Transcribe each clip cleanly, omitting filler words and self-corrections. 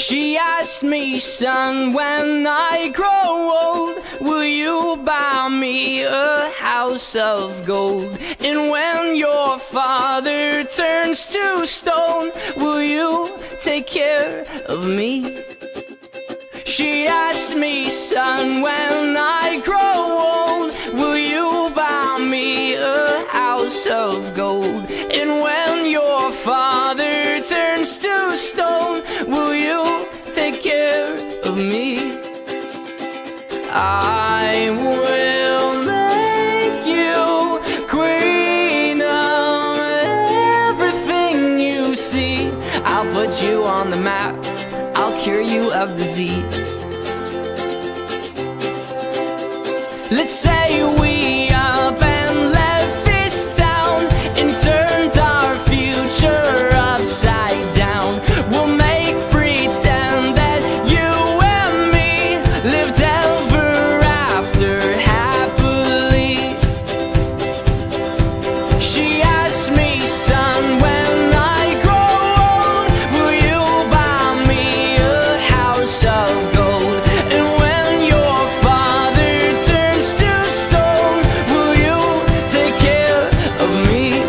She asked me, son, when I grow old, will you buy me a house of gold? And when your father turns to stone, will you take care of me? She asked me, son, when I grow old, will you buy me a house of gold? And when your father turns to stone, will you take care of me? I will make you queen of everything you see. I'll put you on the map, I'll cure you of disease. Let's say we up and left this town and turned our future upside down. We'll make pretend that you and me lived ever after happily. She asked me, son, when I grow old, will you buy me a house of gold? And when your father turns to stone, will you take care of me?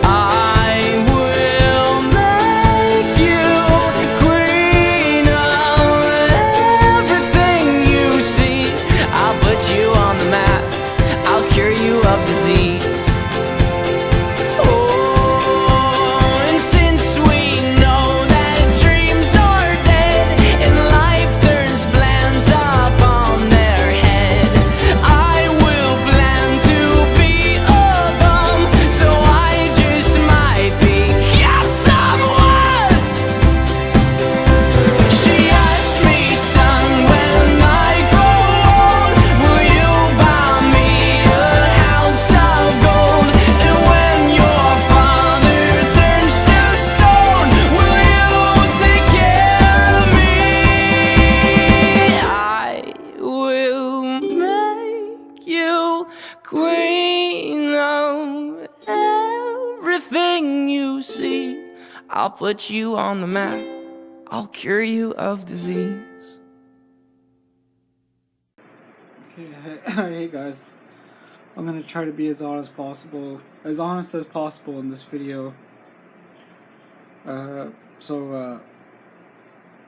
I will make you queen of everything you see. I'll put you on the map, I'll cure you of disease. Oh, and since we know that dreams are dead and life turns plans up on their head, I will plan to be a bum, so I just might become someone. She asked me, son, when I grow old, will you buy me a house of gold? And when your father turns to stone, will you take care of me? I will make you queen of everything you see. I'll put you on the map, I'll cure you of disease. Okay, hey guys, I'm gonna try to be as honest as possible in this video. I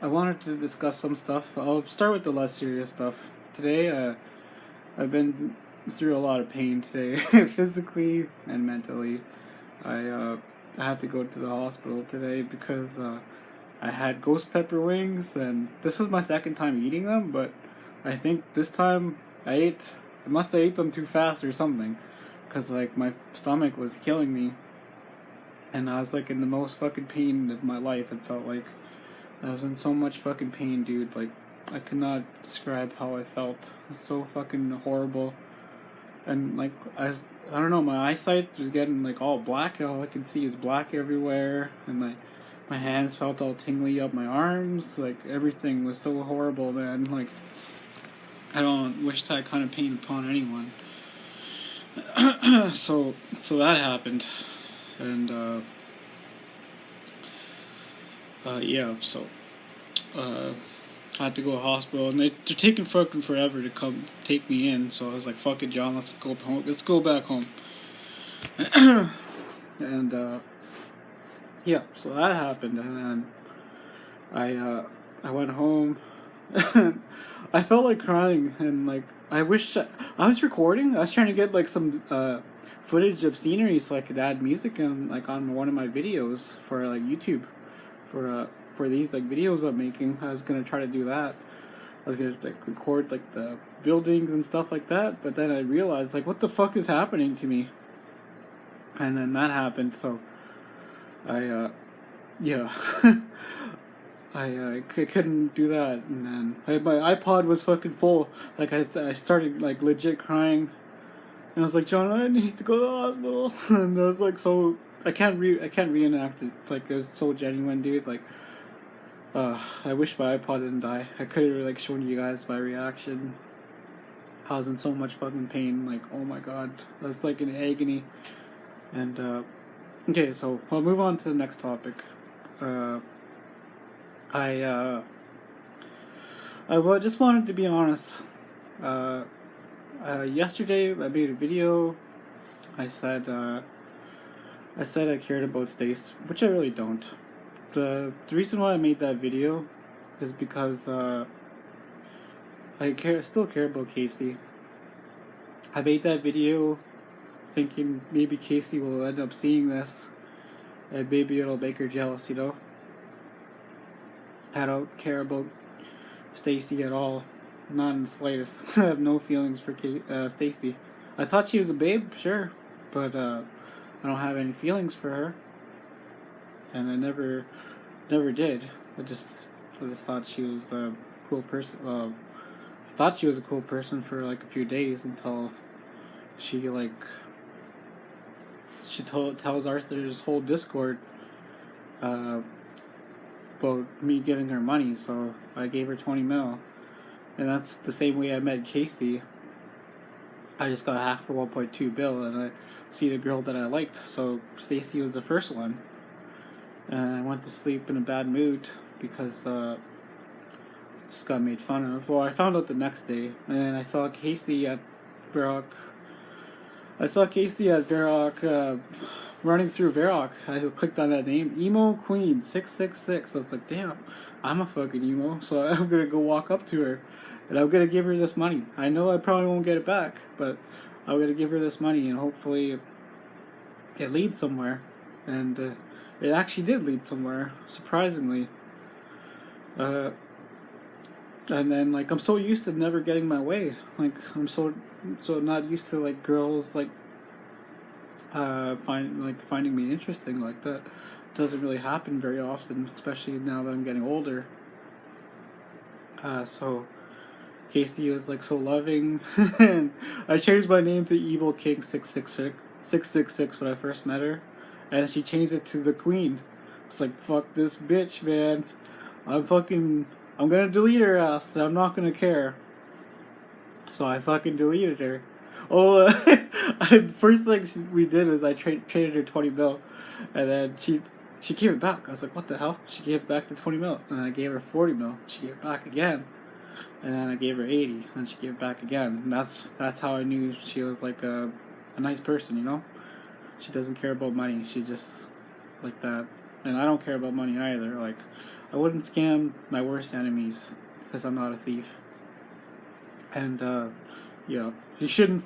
wanted to discuss some stuff. I'll start with the less serious stuff. Today, I've been through a lot of pain today, physically and mentally. I had to go to the hospital today because I had ghost pepper wings, and this was my second time eating them, but I think this time I must have ate them too fast or something, because like my stomach was killing me, and I was like in the most fucking pain of my life. It felt like I was in so much fucking pain, dude. Like, I could not describe how I felt. It was so fucking horrible. And like, I don't know, my eyesight was getting like all black. All I could see is black everywhere, and my hands felt all tingly up my arms. Like, everything was so horrible, man. Like, I don't wish that kind of pain upon anyone. so that happened, and yeah, so I had to go to the hospital, and they're taking fucking forever to come take me in. So I was like, "Fuck it, John, let's go home. Let's go back home." And yeah, so that happened, and then I went home. I felt like crying, and like I wish I was recording. I was trying to get like some footage of scenery so I could add music and like on one of my videos for like YouTube, for these like videos I'm making. I was gonna try to do that. I was gonna like record like the buildings and stuff like that, but then I realized like, what the fuck is happening to me? And then that happened, so I yeah. I couldn't do that, and then my iPod was fucking full. Like I started like legit crying, and I was like, John, I need to go to the hospital. And I was like, so I can't reenact it. Like, it was so genuine, dude. Like, I wish my iPod didn't die. I could have like shown you guys my reaction. I was in so much fucking pain. Like, oh my god, I was like in agony. And okay, so I'll move on to the next topic. I just wanted to be honest. Uh, Yesterday I made a video. I said I cared about Stace, which I really don't. The reason why I made that video is because still care about Casey. I made that video thinking maybe Casey will end up seeing this, and maybe it'll make her jealous. You know, I don't care about Stacy at all, not in the slightest. I have no feelings for Stacy. I thought she was a babe, sure, but I don't have any feelings for her, and I never did. I just thought she was a cool person. Well, I thought she was a cool person for like a few days until she tells Arthur's whole Discord about me giving her money, so I gave her 20 mil. And that's the same way I met Casey. I just got half for 1.2 bill, and I see the girl that I liked, so Stacy was the first one. And I went to sleep in a bad mood because just got made fun of. Well, I found out the next day, and then I saw Casey at Varrock. Running through Varrock. I clicked on that name, Emo Queen 666. I was like, damn, I'm a fucking emo, so I'm gonna go walk up to her, and I'm gonna give her this money. I know I probably won't get it back, but I'm gonna give her this money, and hopefully it leads somewhere. And it actually did lead somewhere, surprisingly. And then, like, I'm so used to never getting my way. Like, I'm so not used to, like, girls, like, finding me interesting like that. It doesn't really happen very often, especially now that I'm getting older. So Casey was, like, so loving. And I changed my name to Evil King 666 when I first met her. And she changed it to the Queen. It's like, fuck this bitch, man. I'm gonna delete her ass. I'm not gonna care. So I fucking deleted her. Oh, first thing we did is I traded her 20 mil. And then she gave it back. I was like, what the hell? She gave back the 20 mil. And I gave her 40 mil. She gave it back again. And then I gave her 80. And she gave it back again. And that's how I knew she was, like, a nice person, you know? She doesn't care about money. She just like that. And I don't care about money either. Like, I wouldn't scam my worst enemies because I'm not a thief. And yeah, you shouldn't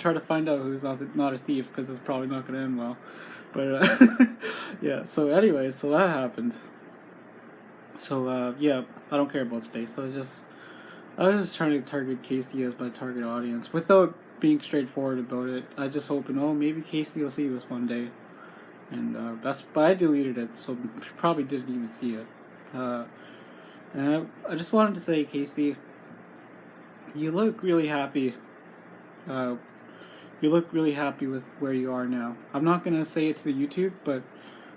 try to find out who's not a thief, because it's probably not going to end well. But yeah. So anyway, so that happened. So yeah, I don't care about Stace. I was just trying to target Casey as my target audience without being straightforward about it. I just hoping, oh, maybe Casey will see this one day. And but I deleted it, so she probably didn't even see it. And I just wanted to say, Casey, you look really happy. You look really happy with where you are now. I'm not gonna say it to the YouTube, but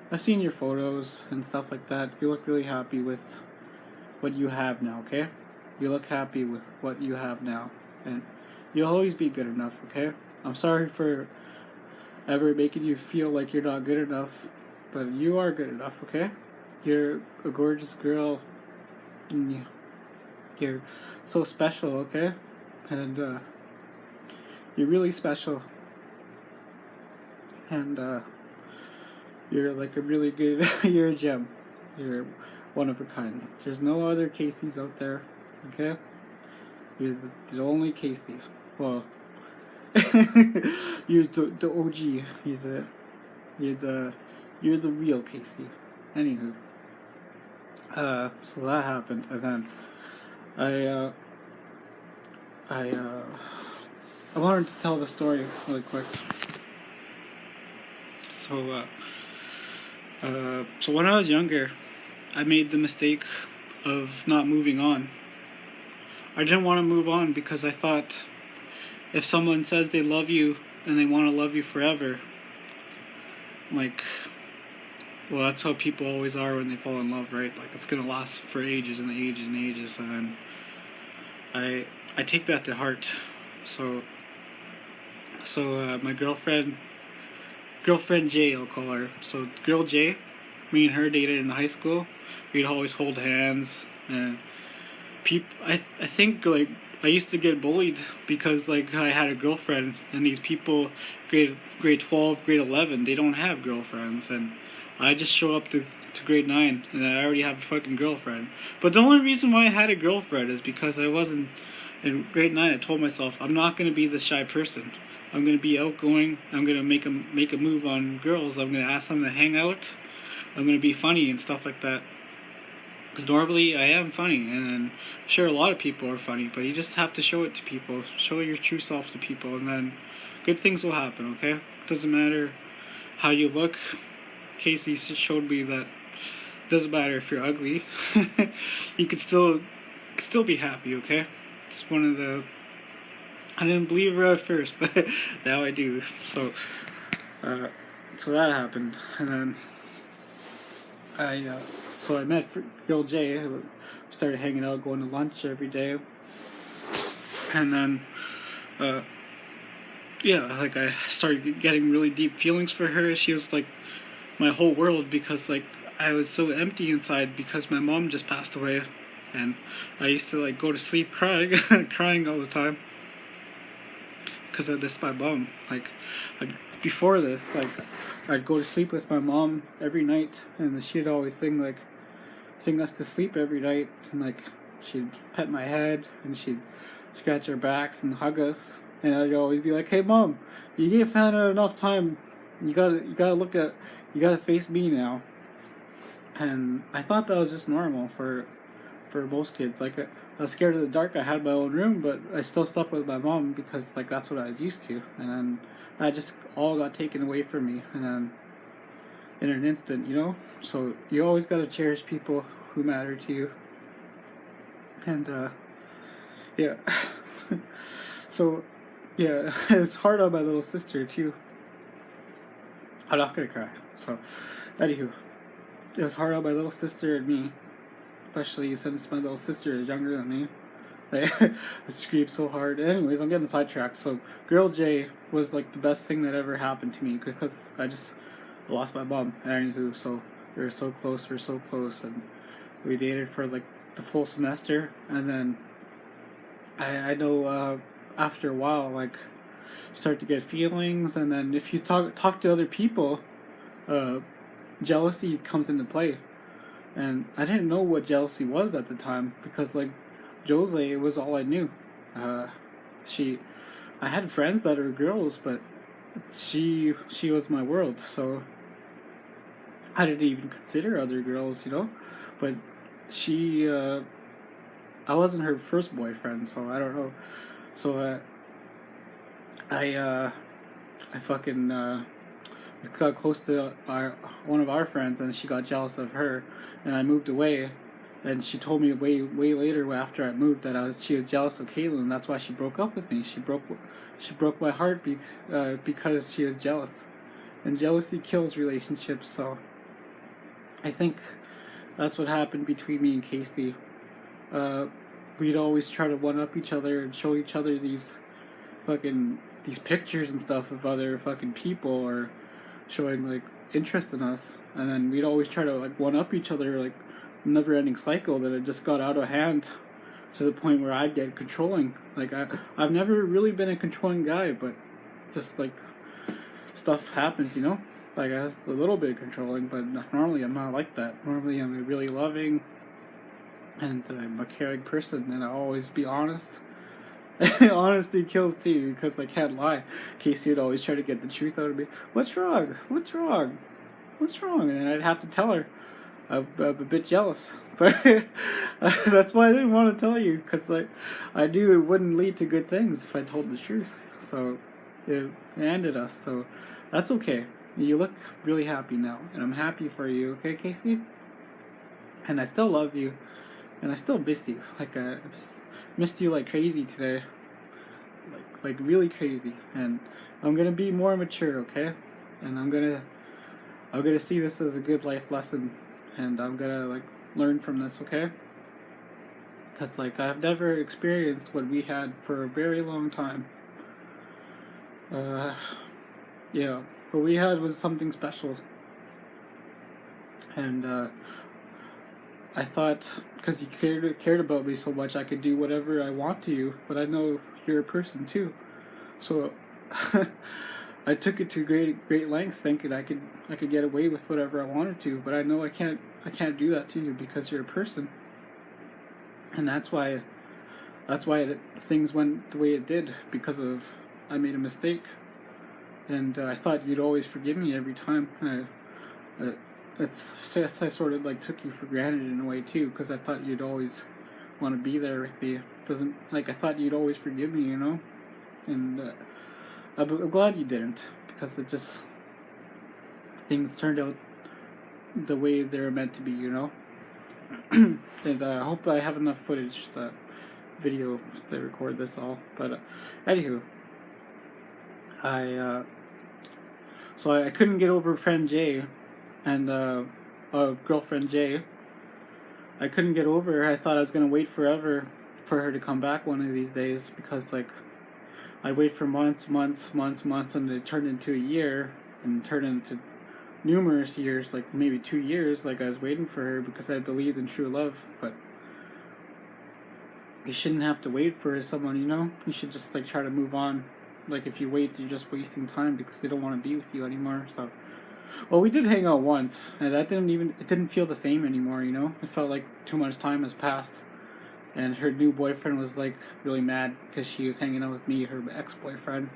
I've seen your photos and stuff like that. You look really happy with what you have now, okay? You look happy with what you have now. And you'll always be good enough, okay? I'm sorry for ever making you feel like you're not good enough, but you are good enough, okay? You're a gorgeous girl, and you're so special, okay? And you're really special, and you're like a really good, you're a gem. You're one of a kind. There's no other Caseys out there, okay? You're the only Casey. Well, you're the OG. You're the real Casey. Anywho, so that happened, and then I wanted to tell the story really quick. So when I was younger, I made the mistake of not moving on. I didn't want to move on because I thought, if someone says they love you and they want to love you forever, like, well, that's how people always are when they fall in love, right? Like, it's gonna last for ages and ages and ages, and then I take that to heart. So my girlfriend J, I'll call her. So girl J, me and her dated in high school. We'd always hold hands, and I think like I used to get bullied because like I had a girlfriend, and these people grade 12, grade 11, they don't have girlfriends, and I just show up to grade 9 and I already have a fucking girlfriend. But the only reason why I had a girlfriend is because I wasn't in grade 9. I told myself I'm not gonna be this shy person. I'm gonna be outgoing. I'm gonna make a move on girls. I'm gonna ask them to hang out. I'm gonna be funny and stuff like that. Because normally I am funny, and I'm sure a lot of people are funny, but you just have to show it to people. Show your true self to people, and then good things will happen, okay? Doesn't matter how you look. Casey showed me that it doesn't matter if you're ugly. You could still be happy, okay? It's one of the... I didn't believe her at first, but now I do. So that happened, and then so I met girl Jay. We started hanging out, going to lunch every day, and then like I started getting really deep feelings for her. She was like my whole world, because like I was so empty inside because my mom just passed away, and I used to like go to sleep crying, crying all the time, because I missed my mom. Like before this, like I'd go to sleep with my mom every night, and she'd always sing us to sleep every night, and like she'd pet my head and she'd scratch our backs and hug us, and I'd always be like, "Hey mom, you gave Hannah enough time. You gotta face me now." And I thought that was just normal for most kids. Like I was scared of the dark. I had my own room, but I still slept with my mom because like that's what I was used to. And then that just all got taken away from me, and then in an instant, you know. So you always gotta cherish people who matter to you. And yeah. So yeah, it's hard on my little sister too. I'm not gonna cry. So anywho, it was hard on my little sister and me, especially since my little sister is younger than me. I screamed so hard. Anyways, I'm getting sidetracked. So girl J was like the best thing that ever happened to me, because I just lost my mom. Anywho, so we were so close, and we dated for like the full semester, and then I know after a while, like, you start to get feelings, and then if you talk to other people, jealousy comes into play. And I didn't know what jealousy was at the time, because like Jose was all I knew. I had friends that are girls, but she was my world, so I didn't even consider other girls, you know. But I wasn't her first boyfriend, so I don't know. So I fucking got close to one of our friends, and she got jealous of her, and I moved away. And she told me way later, after I moved, that she was jealous of Caitlin, and that's why she broke up with me. She broke my heart because she was jealous, and jealousy kills relationships. So I think that's what happened between me and Casey. We'd always try to one up each other and show each other these pictures and stuff of other fucking people, or showing like interest in us, and then we'd always try to like one up each other, like never-ending cycle that it just got out of hand to the point where I'd get controlling. Like I've never really been a controlling guy, but just like stuff happens, you know. Like I was a little bit controlling, but normally I'm not like that. Normally I'm a really loving and I'm a caring person, and I'll always be honest. Honesty kills too, because I can't lie. Casey would always try to get the truth out of me. What's wrong? And I'd have to tell her. I'm a bit jealous, but that's why I didn't want to tell you, because like I knew it wouldn't lead to good things if I told the truth. So it ended us. So that's okay. You look really happy now, and I'm happy for you. Okay, Casey? And I still love you, and I still miss you. Like I missed you like crazy today, like really crazy. And I'm gonna be more mature, okay? And I'm gonna see this as a good life lesson. And I'm gonna like learn from this, okay? Because like I've never experienced what we had for a very long time. Yeah, what we had was something special. And I thought, because you cared about me so much, I could do whatever I want to you, but I know you're a person too. So I took it to great lengths, thinking I could get away with whatever I wanted to, but I know I can't do that to you because you're a person. And that's why things went the way it did, because of I made a mistake. And I thought you'd always forgive me every time. I sort of like took you for granted in a way too, because I thought you'd always want to be there with me. I thought you'd always forgive me, you know. And I'm glad you didn't, because it just, things turned out the way they're meant to be, you know. And I hope I have enough footage, that video, to record this all. But anywho, so I couldn't get over friend Jay and girlfriend Jay. I couldn't get over her. I thought I was gonna wait forever for her to come back one of these days, because like I'd wait for months, and it turned into a year, and turned into numerous years, like maybe 2 years. Like I was waiting for her because I believed in true love. But you shouldn't have to wait for someone, you know. You should just like try to move on. Like if you wait, you're just wasting time, because they don't want to be with you anymore. So, well, we did hang out once, and it didn't feel the same anymore, you know. It felt like too much time has passed. And her new boyfriend was like really mad because she was hanging out with me, her ex-boyfriend.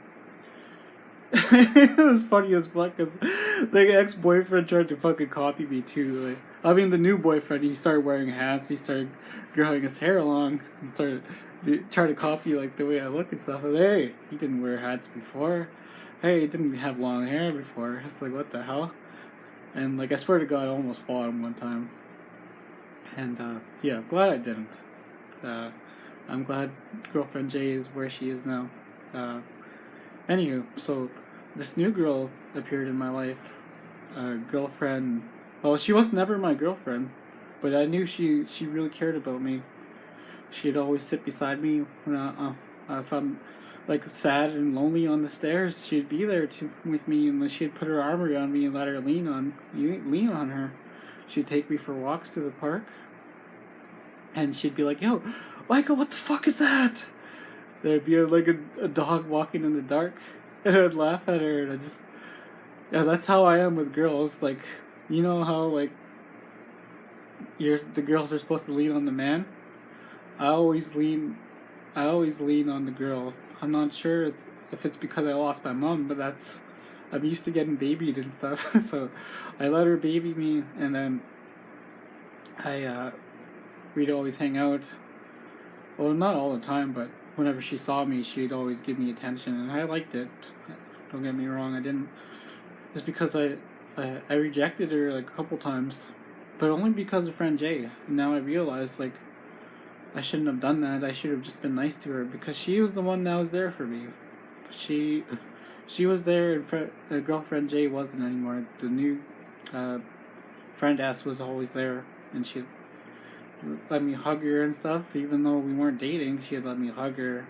It was funny as fuck, because the ex-boyfriend tried to fucking copy me too. Like, I mean, the new boyfriend, he started wearing hats, he started growing his hair long, and started trying to copy like the way I look and stuff. And hey, he didn't wear hats before. Hey, he didn't have long hair before. It's like, what the hell? And like, I swear to God, I almost fought him one time. And yeah, I'm glad I didn't. I'm glad girlfriend Jay is where she is now. Anywho, so this new girl appeared in my life. Girlfriend. Well, she was never my girlfriend, but I knew she really cared about me. She'd always sit beside me when if I'm like sad and lonely on the stairs. She'd be there with me, and she'd put her arm around me and let her lean on her. She'd take me for walks to the park. And she'd be like, "Yo, Michael, what the fuck is that?" There'd be like a dog walking in the dark, and I'd laugh at her, and yeah, that's how I am with girls. Like, you know how like the girls are supposed to lean on the man? I always lean on the girl. I'm not sure if it's because I lost my mom, but I'm used to getting babied and stuff. So I let her baby me, and then we'd always hang out. Well, not all the time, but whenever she saw me, she'd always give me attention, and I liked it. Don't get me wrong, I didn't. Just because I rejected her like a couple times, but only because of friend Jay. And now I realize like I shouldn't have done that. I should have just been nice to her, because she was the one that was there for me. She was there, and girlfriend Jay wasn't anymore. The new friend S was always there, and she let me hug her and stuff. Even though we weren't dating, she'd let me hug her,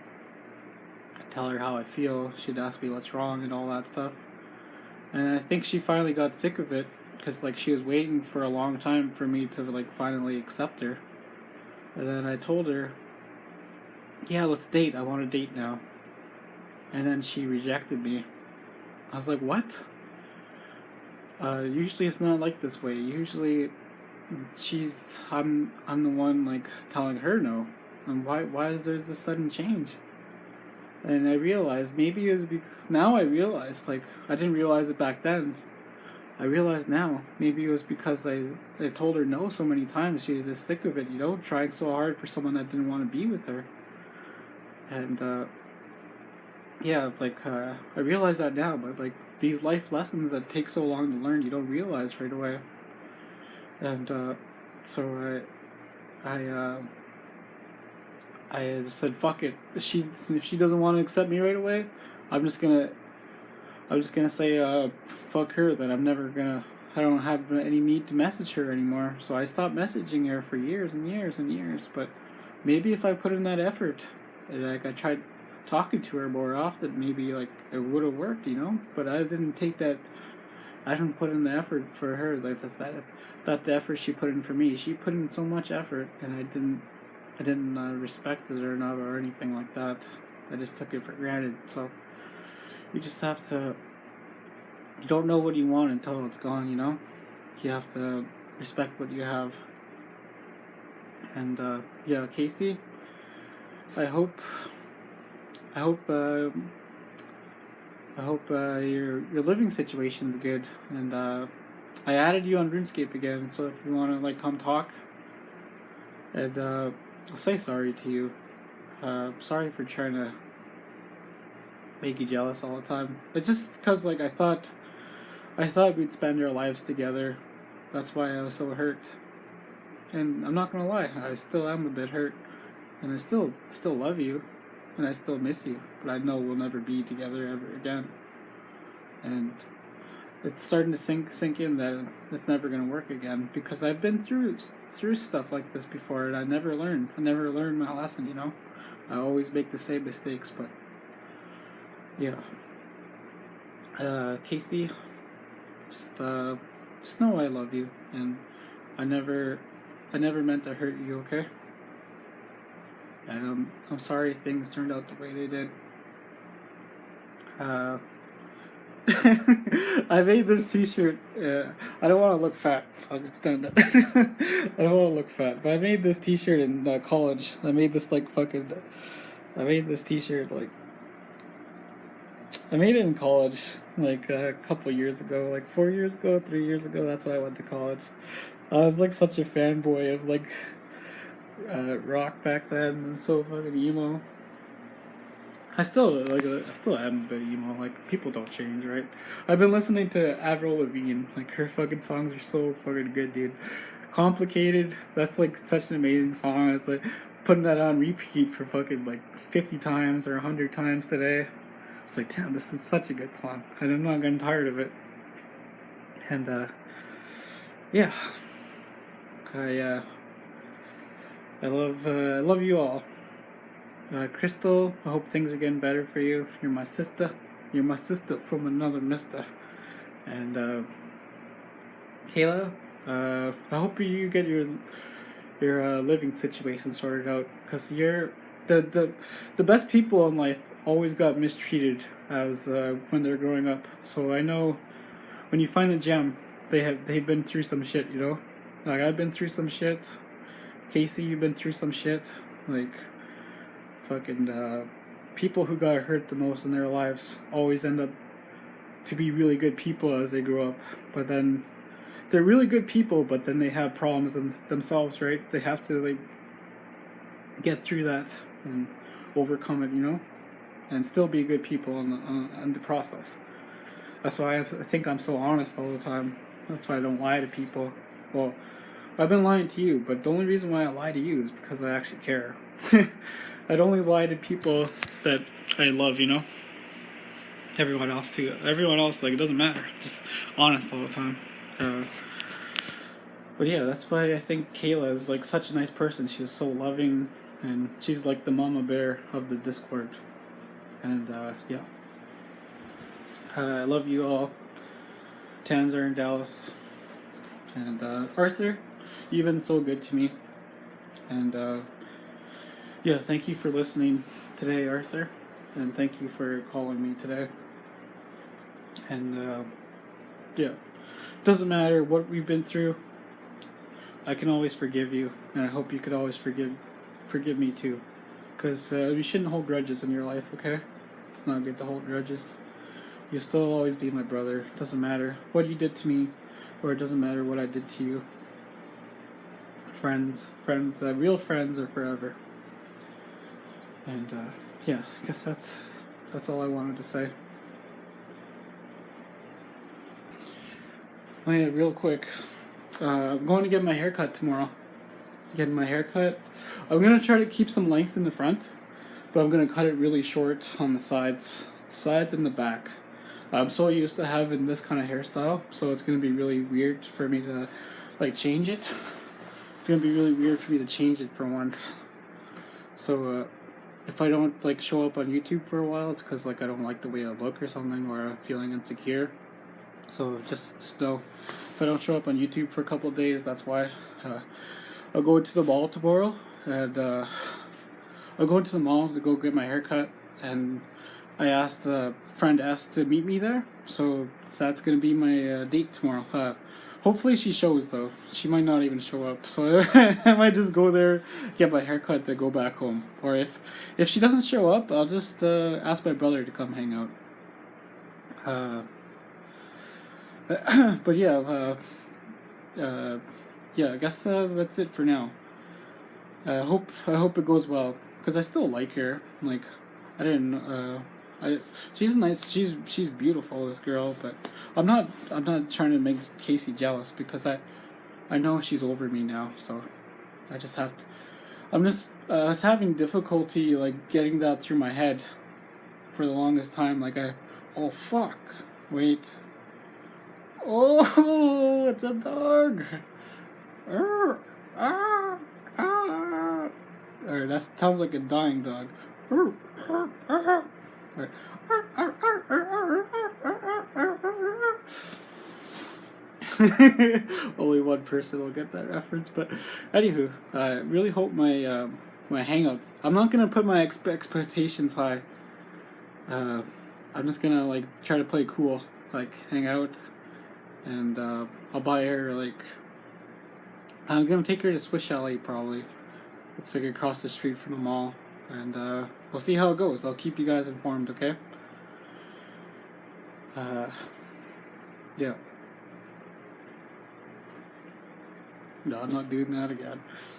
tell her how I feel. She'd ask me what's wrong and all that stuff. And I think she finally got sick of it, because like she was waiting for a long time for me to like finally accept her. And then I told her, "Yeah, let's date. I want to date now." And then she rejected me. I was like, "What?" Usually it's not like this way. Usually I'm the one like telling her no. And why is there this sudden change? And I realized maybe it was now I realize, like, I didn't realize it back then. I realize now, maybe it was because I told her no so many times. She was just sick of it, you know, trying so hard for someone that didn't want to be with her. And yeah, like I realize that now, but like these life lessons that take so long to learn, you don't realize right away. And so I just said, fuck it. If she doesn't want to accept me right away, I'm just gonna say fuck her. That I don't have any need to message her anymore. So I stopped messaging her for years and years and years. But maybe if I put in that effort, like I tried talking to her more often, maybe like it would have worked, you know. But I didn't take that I didn't put in the effort for her, like that the effort she put in for me. She put in so much effort, and I didn't respect it or not or anything like that. I just took it for granted. So you just have to. You don't know what you want until it's gone. You know, you have to respect what you have. And yeah, Casey, I hope. I hope. Your living situation's good, and I added you on RuneScape again. So if you want to like come talk, and I'll say sorry to you. Sorry for trying to make you jealous all the time. It's just because like I thought we'd spend our lives together. That's why I was so hurt. And I'm not gonna lie, I still am a bit hurt, and I still love you, and I still miss you. But I know we'll never be together ever again. And it's starting to sink in that it's never gonna work again, because I've been through stuff like this before, and I never learned. I never learned my lesson. You know, I always make the same mistakes. But yeah, Casey, just know I love you, and I never meant to hurt you. Okay. And I'm sorry things turned out the way they did. I made this t-shirt. I don't want to look fat, so I'll stand up. I don't want to look fat, but I made this t-shirt in college. I made this t-shirt like. I made it in college, like a couple years ago, like 4 years ago, 3 years ago. That's when I went to college. I was like such a fanboy of like rock back then, and so fucking emo. I still am a bit emo. Like, people don't change, right? I've been listening to Avril Lavigne. Like, her fucking songs are so fucking good, dude. Complicated. That's like such an amazing song. I was like putting that on repeat for fucking like 50 times or 100 times today. It's like, damn, this is such a good song, and I'm not getting tired of it. And yeah, I love you all. Crystal, I hope things are getting better for you. You're my sister. You're my sister from another mister. And Kayla, I hope you get your living situation sorted out, because you're the best people in life always got mistreated as when they're growing up. So I know when you find a gem, they've been through some shit, you know. Like, I've been through some shit. Casey, you've been through some shit. Like, fucking people who got hurt the most in their lives always end up to be really good people as they grow up. But then they're really good people, but then they have problems themselves, right? They have to like get through that and overcome it, you know, and still be good people in the process. That's why I think I'm so honest all the time. That's why I don't lie to people. Well, I've been lying to you, but the only reason why I lie to you is because I actually care. I'd only lie to people that I love, you know? Everyone else too. Everyone else, like, it doesn't matter. Just honest all the time. But yeah, that's why I think Kayla is like such a nice person. She was so loving, and she's like the mama bear of the Discord. And yeah. I love you all. Tans are in Dallas. And Arthur, you've been so good to me. And yeah, thank you for listening today, Arthur. And thank you for calling me today. And yeah, doesn't matter what we've been through, I can always forgive you. And I hope you could always forgive me too. Because you shouldn't hold grudges in your life, okay? It's not good to hold grudges. You'll still always be my brother. It doesn't matter what you did to me, or it doesn't matter what I did to you. Friends, real friends are forever. And yeah, I guess that's all I wanted to say. Oh yeah, real quick. I'm going to get my hair cut tomorrow. Getting my hair cut. I'm going to try to keep some length in the front, but I'm going to cut it really short on the sides and the back. I'm so used to having this kind of hairstyle, so it's going to be really weird for me to like change it. It's going to be really weird for me to change it for once. So if I don't like show up on YouTube for a while, it's because like I don't like the way I look or something, or I'm feeling insecure. So just know, if I don't show up on YouTube for a couple of days, that's why. I'll go to the mall tomorrow, and I'll go to the mall to go get my hair cut, and I asked friend S to meet me there, so that's gonna be my date tomorrow. Hopefully she shows, though. She might not even show up, so I might just go there, get my hair cut, then go back home. Or if she doesn't show up, I'll just ask my brother to come hang out. But yeah, yeah, I guess that's it for now. I hope it goes well, because I still like her. Like, I didn't. She's nice. She's beautiful, this girl. But I'm not trying to make Casey jealous, because I know she's over me now. So I just have to. I was having difficulty like getting that through my head for the longest time. Like oh fuck, wait. Oh, it's a dog. Alright, that sounds like a dying dog. Only one person will get that reference, but anywho, I really hope my hangouts. I'm not gonna put my expectations high. I'm just gonna like try to play cool, like hang out, and I'll buy her like. I'm gonna take her to Swiss Chalet probably. It's like across the street from the mall, and we'll see how it goes. I'll keep you guys informed, okay? Yeah. No, I'm not doing that again.